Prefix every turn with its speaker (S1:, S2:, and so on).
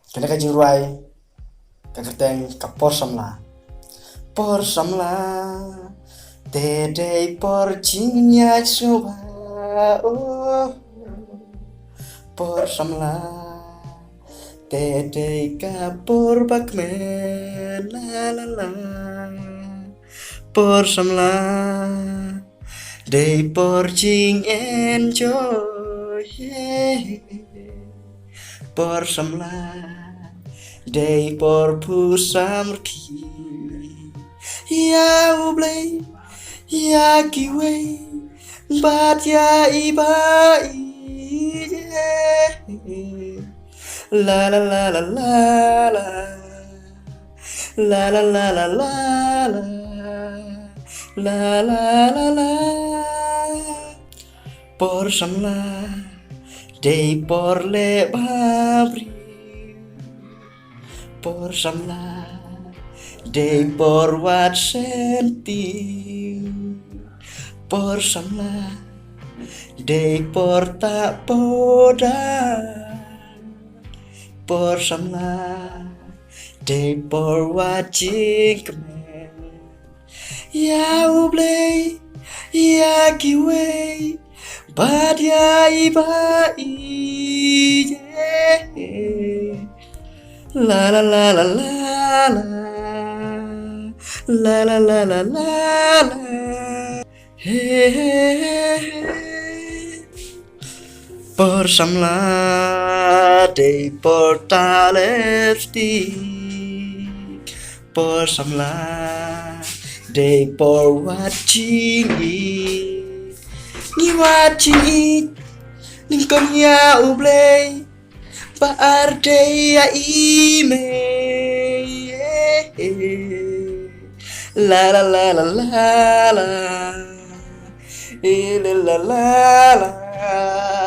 S1: Kena kajing ruai kakateng kapor samla tedei por jinya coba oh por samla tedei kapor bakmen la la la por samla dei por jing enjoy por samla dei por pusam ki ya ublay ya kiway bat ya iba la la la la la la la la la la la la la la la por samla dei por le babri por samla dei por wat senti por samla dei por tak poda por samla dei por wat jing kemen ya ublay ya kiway bad ya iba la la la la la la la la la la la la por samla dei por talefti por samla dei por watching ni watching ning kon ya ublay baar dei ya ime la la la la la la la la la